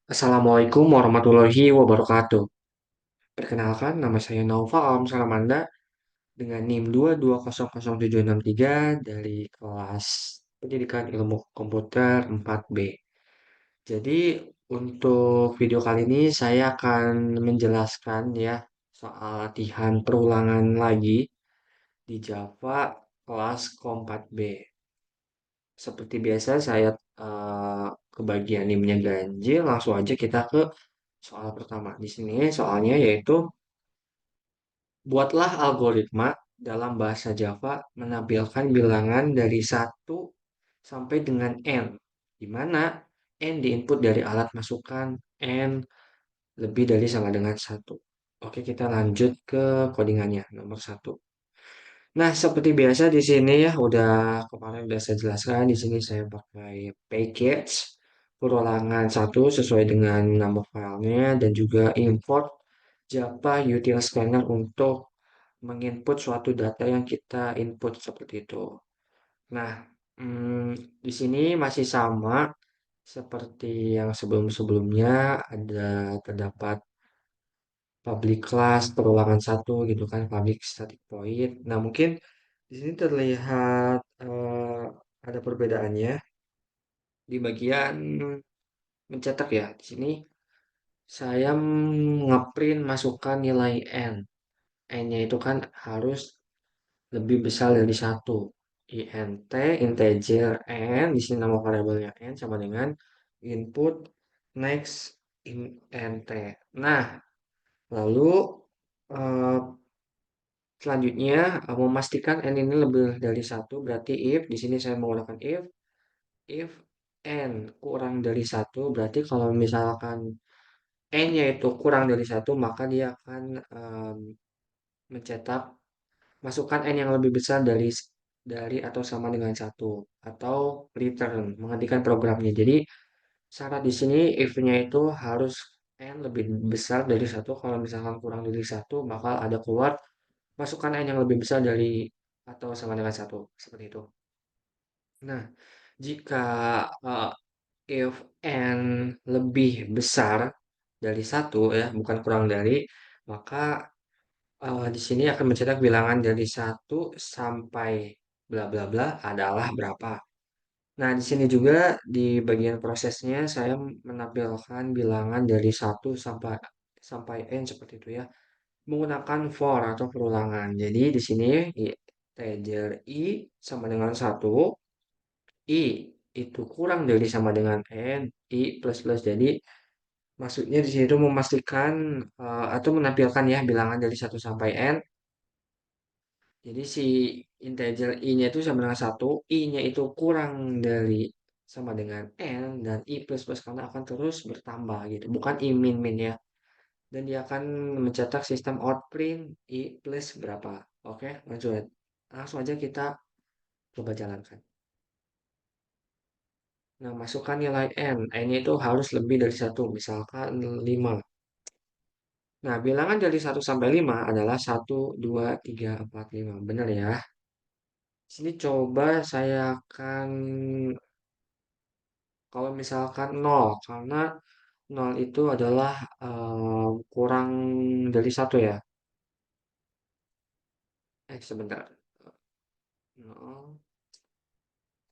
Assalamualaikum warahmatullahi wabarakatuh. Perkenalkan, nama saya Naufal Alam Salamanda dengan NIM 2200763 dari kelas Pendidikan Ilmu Komputer 4B. Jadi, untuk video kali ini saya akan menjelaskan ya soal latihan perulangan lagi di Java kelas Kom 4B. Seperti biasa saya ke bagian NIM-nya ganjil, langsung aja kita ke soal pertama. Di sini soalnya yaitu buatlah algoritma dalam bahasa Java menampilkan bilangan dari satu sampai dengan n, di mana n diinput dari alat masukan n lebih dari sama dengan satu. Oke, kita lanjut ke codingannya nomor satu. Nah, seperti biasa di sini ya udah kemarin udah saya jelaskan di sini saya pakai package perulangan satu sesuai dengan nama filenya dan juga import Java util scanner untuk menginput suatu data yang kita input seperti itu. Nah, di sini masih sama seperti yang sebelum-sebelumnya ada terdapat public class perulangan satu gitu kan, public static void. Nah, mungkin di sini terlihat ada perbedaannya di bagian mencetak ya. Di sini saya ngeprint masukkan nilai n. N-nya itu kan harus lebih besar dari satu. Int integer n di sini nama variabelnya n sama dengan input next int. Nah, lalu eh, selanjutnya memastikan n ini lebih dari satu berarti if di sini saya menggunakan if n kurang dari satu berarti kalau misalkan n-nya itu kurang dari satu maka dia akan mencetak masukkan n yang lebih besar dari atau sama dengan satu atau return menghentikan programnya. Jadi syarat di sini if-nya itu harus n lebih besar dari satu. Kalau misalkan kurang dari satu, bakal ada keluar masukkan n yang lebih besar dari atau sama dengan satu seperti itu. Nah, jika uh, if n lebih besar dari satu ya, bukan kurang dari, maka di sini akan mencetak bilangan dari satu sampai bla bla bla adalah berapa. Nah, di sini juga di bagian prosesnya saya menampilkan bilangan dari satu sampai sampai n seperti itu ya, menggunakan for atau perulangan. Jadi di sini integer i sama dengan satu, i itu kurang dari sama dengan n, i plus plus. Jadi maksudnya di sini itu memastikan atau menampilkan ya bilangan dari satu sampai n. Jadi si integer i-nya itu sama dengan satu, i-nya itu kurang dari sama dengan n, dan i plus plus karena akan terus bertambah gitu. Bukan i min min ya. Dan dia akan mencetak sistem outprint i plus berapa. Oke, lanjut. Langsung aja kita coba jalankan. Nah, masukkan nilai n. N-nya itu harus lebih dari satu, misalkan 5. Nah, bilangan dari satu sampai 5 adalah satu, 2, 3, 4, 5. Benar ya? Sini coba saya akan kalau misalkan nol, karena nol itu adalah kurang dari satu ya. Sebentar. Nol,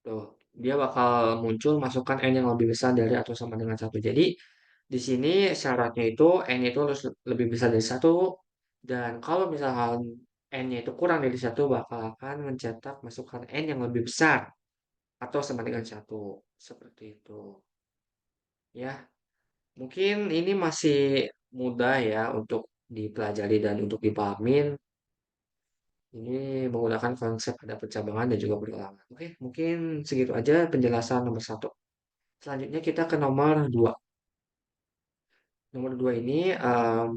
tuh, dia bakal muncul masukkan n yang lebih besar dari atau sama dengan satu. Jadi di sini syaratnya itu n itu harus lebih besar dari satu. Dan kalau misalkan n-nya itu kurang dari satu, bakal akan mencetak masukkan n yang lebih besar atau sama dengan satu. Seperti itu. Ya, mungkin ini masih mudah ya untuk dipelajari dan untuk dipahamin. Ini menggunakan konsep ada pencabangan dan juga perulangan. Oke, mungkin segitu aja penjelasan nomor satu. Selanjutnya kita ke nomor dua. Nomor dua ini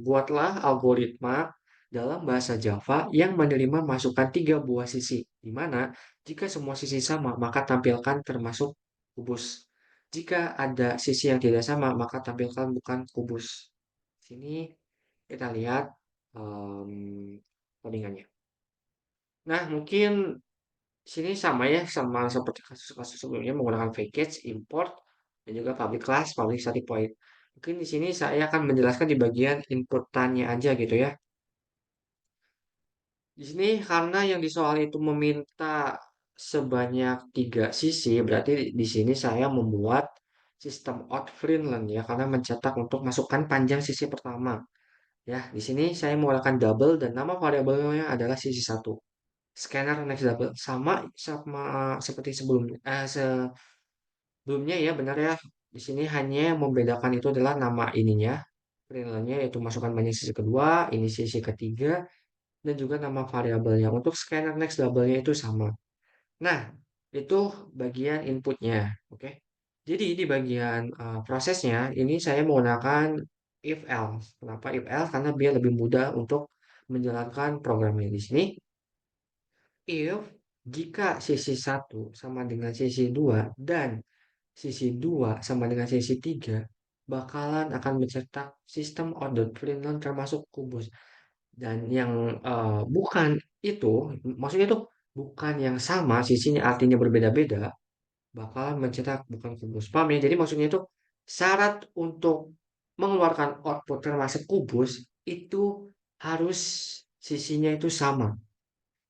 buatlah algoritma dalam bahasa Java yang menerima masukan tiga buah sisi, di mana jika semua sisi sama maka tampilkan termasuk kubus. Jika ada sisi yang tidak sama maka tampilkan bukan kubus. Sini kita lihat codingannya. Nah, mungkin sini sama ya sama seperti kasus-kasus sebelumnya menggunakan package import dan juga public class, public static void. Mungkin di sini saya akan menjelaskan di bagian inputannya aja gitu ya. Di sini karena yang di soal itu meminta sebanyak 3 sisi, berarti di sini saya membuat sistem out Friedland ya, karena mencetak untuk masukkan panjang sisi pertama. Ya, di sini saya menggunakan double dan nama variabelnya adalah sisi satu. Scanner next double sama sama seperti sebelumnya. Sebelumnya ya benar ya. Di sini hanya yang membedakan itu adalah nama ininya, Friedlandnya yaitu masukkan panjang sisi kedua, ini sisi ketiga, dan juga nama variabelnya. Untuk scanner next double-nya itu sama. Nah, itu bagian inputnya, oke. Jadi di bagian prosesnya ini saya menggunakan if else. Kenapa if else? Karena biar lebih mudah untuk menjalankan programnya di sini. If jika sisi satu sama dengan sisi 2 dan sisi 2 sama dengan sisi 3 bakalan akan mencetak sistem ordered Friedland termasuk kubus. Dan yang bukan itu, maksudnya itu bukan yang sama, sisinya artinya berbeda-beda, bakalan mencetak bukan kubus. Paham ya? Jadi maksudnya itu syarat untuk mengeluarkan output termasuk kubus itu harus sisinya itu sama.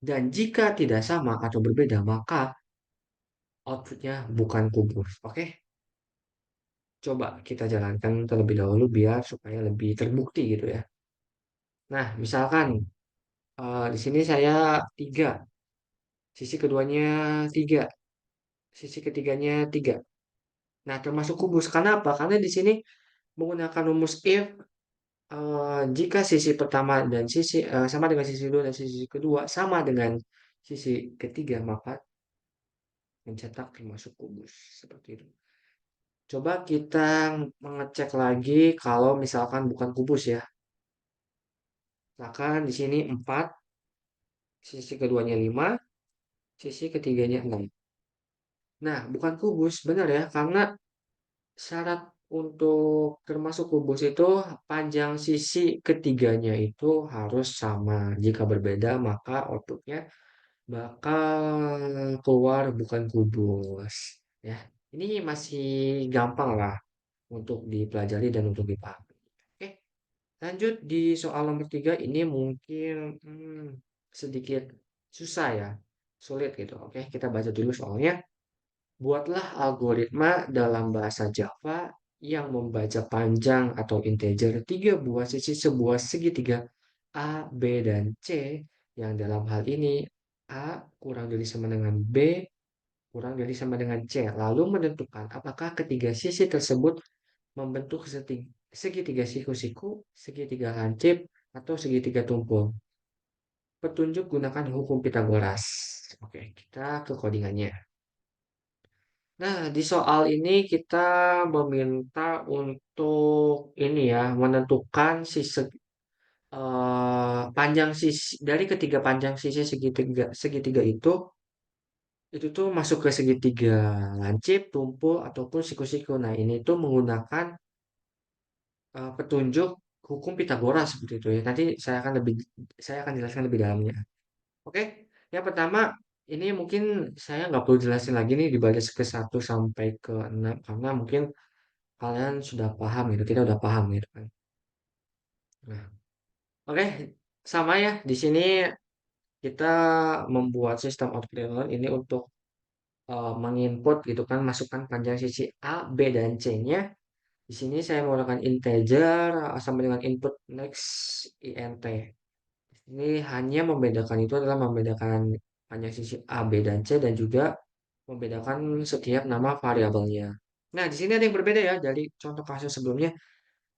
Dan jika tidak sama atau berbeda, maka outputnya bukan kubus. Oke? Coba kita jalankan terlebih dahulu biar supaya lebih terbukti gitu ya. Nah, misalkan di sini saya 3. Sisi keduanya 3, sisi ketiganya 3. Nah, termasuk kubus. Kenapa? Karena di sini menggunakan rumus if jika sisi pertama dan sisi sama dengan sisi kedua dan sisi kedua sama dengan sisi ketiga, maka mencetak termasuk kubus. Seperti itu. Coba kita mengecek lagi kalau misalkan bukan kubus ya. Misalkan di sini 4, sisi keduanya 5, sisi ketiganya 6. Nah, bukan kubus, benar ya, karena syarat untuk termasuk kubus itu panjang sisi ketiganya itu harus sama. Jika berbeda maka outputnya bakal keluar bukan kubus. Ya, ini masih gampang lah untuk dipelajari dan untuk dipahami. Oke, lanjut di soal nomor 3 ini mungkin sedikit susah ya, sulit gitu. Oke, kita baca dulu soalnya. Buatlah algoritma dalam bahasa Java yang membaca panjang atau integer tiga buah sisi sebuah segitiga A, B, dan C yang dalam hal ini A kurang dari sama dengan B kurang dari sama dengan C. Lalu menentukan apakah ketiga sisi tersebut membentuk segitiga siku-siku, segitiga lancip, atau segitiga tumpul. Petunjuk gunakan hukum Pitagoras. Oke, kita ke codingannya. Nah, di soal ini kita meminta untuk ini ya, menentukan panjang sisi dari ketiga panjang sisi segitiga segitiga itu tuh masuk ke segitiga lancip, tumpul ataupun siku-siku. Nah, ini tuh menggunakan petunjuk hukum Pitagoras seperti itu ya. Nanti saya akan jelaskan lebih dalamnya. Oke, yang pertama ini mungkin saya nggak perlu jelasin lagi nih di baris ke 1 sampai ke 6 karena mungkin kalian sudah paham gitu, kita udah paham gitu kan. Nah, oke, sama ya. Di sini kita membuat sistem outlier ini untuk menginput gitu kan, masukkan panjang sisi A, B, dan C-nya. Di sini saya menggunakan integer sama dengan input next int. Ini hanya membedakan itu adalah membedakan panjang sisi A, B, dan C dan juga membedakan setiap nama variabelnya. Nah, di sini ada yang berbeda ya dari contoh kasus sebelumnya.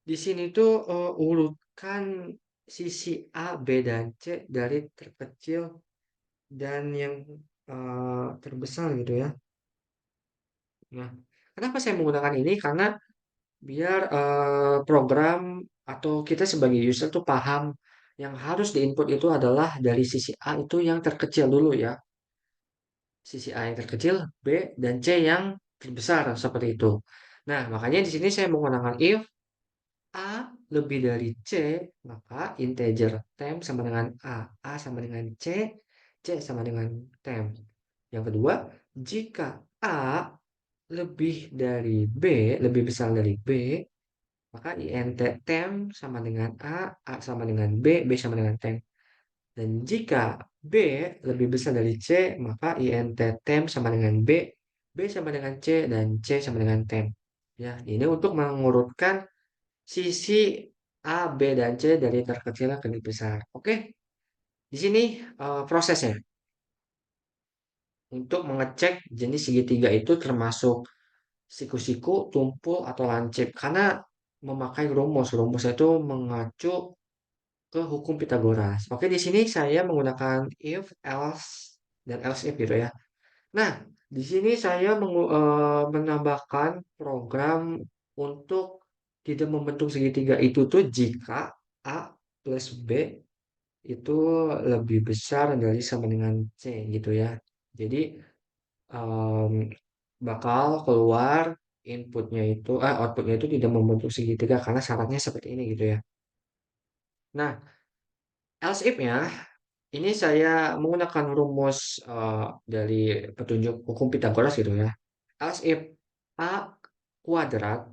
Di sini tuh urutkan sisi A, B, dan C dari terkecil dan yang terbesar gitu ya. Nah, kenapa saya menggunakan ini? Karena biar program atau kita sebagai user tuh paham yang harus diinput itu adalah dari sisi A itu yang terkecil dulu ya. Sisi A yang terkecil, B dan C yang terbesar seperti itu. Nah, makanya di sini saya menggunakan if A lebih dari C, maka integer temp sama dengan A sama dengan C sama dengan temp. Yang kedua, jika A lebih dari B, lebih besar dari B, maka INT tem sama dengan A sama dengan B sama dengan tem. Dan jika B lebih besar dari C, maka INT tem sama dengan B sama dengan C, dan C sama dengan tem. Ya, ini untuk mengurutkan sisi A, B, dan C dari terkecil ke terbesar. Oke, di sini prosesnya. Untuk mengecek jenis segitiga itu termasuk siku-siku, tumpul, atau lancip. Karena memakai rumus. Rumus itu mengacu ke hukum Pitagoras. Oke, di sini saya menggunakan if, else, dan else if gitu ya. Nah, di sini saya menambahkan program untuk tidak membentuk segitiga itu tuh jika A plus B itu lebih besar dari sama dengan C gitu ya. Jadi em, bakal keluar outputnya itu tidak membentuk segitiga karena syaratnya seperti ini gitu ya. Nah, else if-nya ini saya menggunakan rumus dari petunjuk hukum Pitagoras gitu ya. Else if A kuadrat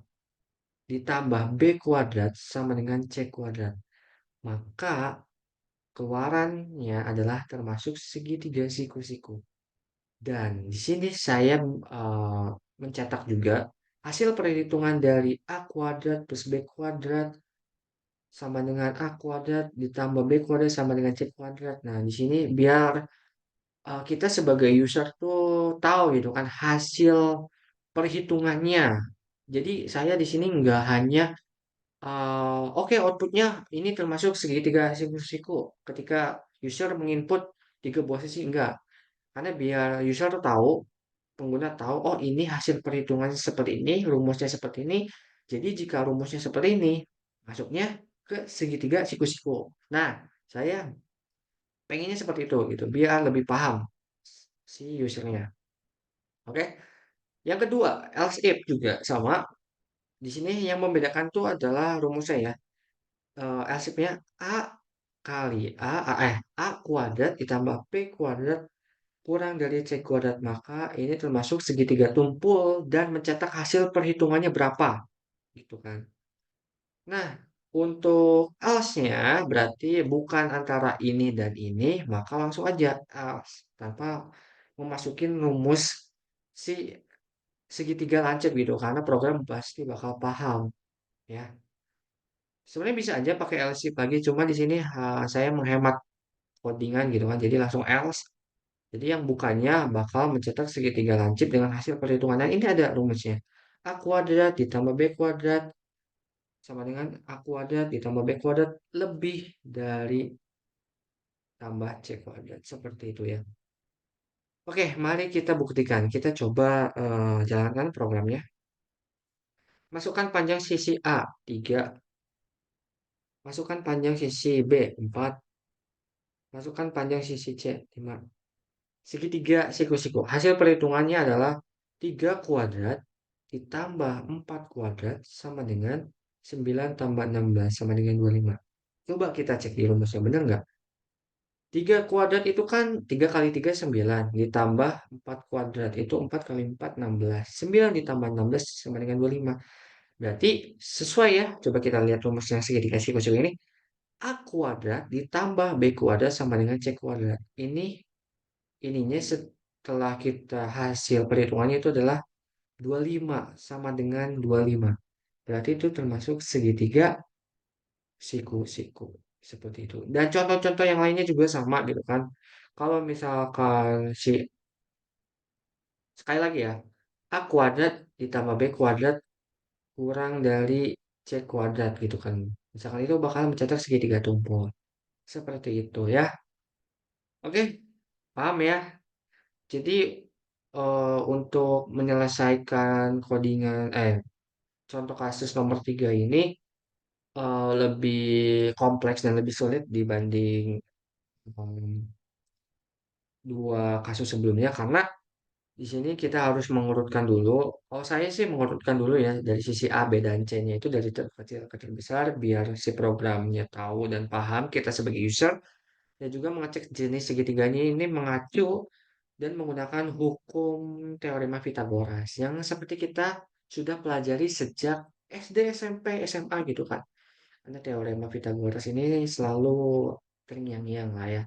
ditambah B kuadrat sama dengan C kuadrat. Maka keluarannya adalah termasuk segitiga siku-siku. Dan di sini saya mencetak juga hasil perhitungan dari A kuadrat plus B kuadrat sama dengan A kuadrat ditambah B kuadrat sama dengan C kuadrat. Nah, di sini biar kita sebagai user tuh tahu gitu kan hasil perhitungannya. Jadi saya di sini nggak hanya oke outputnya ini termasuk segitiga siku-siku ketika user menginput tiga posisi enggak. Karena biar user tuh tahu, pengguna tahu, oh ini hasil perhitungan seperti ini, rumusnya seperti ini. Jadi jika rumusnya seperti ini, masuknya ke segitiga siku-siku. Nah, saya pengennya seperti itu gitu, biar lebih paham si usernya. Oke. Yang kedua, else if juga sama. Di sini yang membedakan tuh adalah rumusnya ya. Else if-nya A kali A kuadrat ditambah B kuadrat kurang dari C kuadrat. Maka ini termasuk segitiga tumpul dan mencetak hasil perhitungannya berapa. Gitu kan. Nah, untuk else-nya berarti bukan antara ini dan ini, maka langsung aja else tanpa memasukin rumus si segitiga lancip gitu karena program pasti bakal paham ya. Sebenarnya bisa aja pakai else lagi cuma di sini saya menghemat codingan gitu kan. Jadi langsung else. Jadi yang bukannya bakal mencetak segitiga lancip dengan hasil perhitungan. Ini ada rumusnya. A kuadrat ditambah B kuadrat sama dengan A kuadrat ditambah B kuadrat lebih dari tambah C kuadrat. Seperti itu ya. Oke, mari kita buktikan. Kita coba jalankan programnya. Masukkan panjang sisi A 3. Masukkan panjang sisi B 4. Masukkan panjang sisi C 5. Segitiga siku-siku. Hasil perhitungannya adalah 3 kuadrat ditambah 4 kuadrat sama dengan 9 tambah 16 sama dengan 25. Coba kita cek di rumusnya, benar nggak? 3 kuadrat itu kan 3 kali 3 9. Ditambah 4 kuadrat itu 4 kali 4 16. 9 ditambah 16 sama dengan 25. Berarti sesuai ya. Coba kita lihat rumusnya segitiga siku-siku ini. A kuadrat ditambah B kuadrat sama dengan C kuadrat. Ininya setelah kita hasil perhitungannya itu adalah 25 sama dengan 25. Berarti itu termasuk segitiga siku-siku. Seperti itu. Dan contoh-contoh yang lainnya juga sama gitu kan. Kalau misalkan sekali lagi ya, A kuadrat ditambah B kuadrat kurang dari C kuadrat gitu kan. Misalkan itu bakal mencetak segitiga tumpul. Seperti itu ya. Oke, paham ya? Jadi untuk menyelesaikan contoh kasus nomor 3 ini lebih kompleks dan lebih sulit dibanding em, dua kasus sebelumnya karena di sini kita harus mengurutkan dulu. Kalau saya sih mengurutkan dulu ya dari sisi A, B, dan C-nya itu dari terkecil ke terbesar biar si programnya tahu dan paham kita sebagai user dan juga mengecek jenis segitiganya ini mengacu dan menggunakan hukum teorema Pythagoras yang seperti kita sudah pelajari sejak SD, SMP, SMA gitu kan. Karena teorema Pythagoras ini selalu terngiang-ngiang lah ya.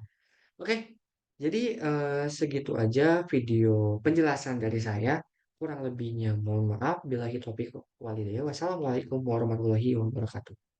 Oke, jadi segitu aja video penjelasan dari saya. Kurang lebihnya mohon maaf. Bila topik walidaya. Wassalamualaikum warahmatullahi wabarakatuh.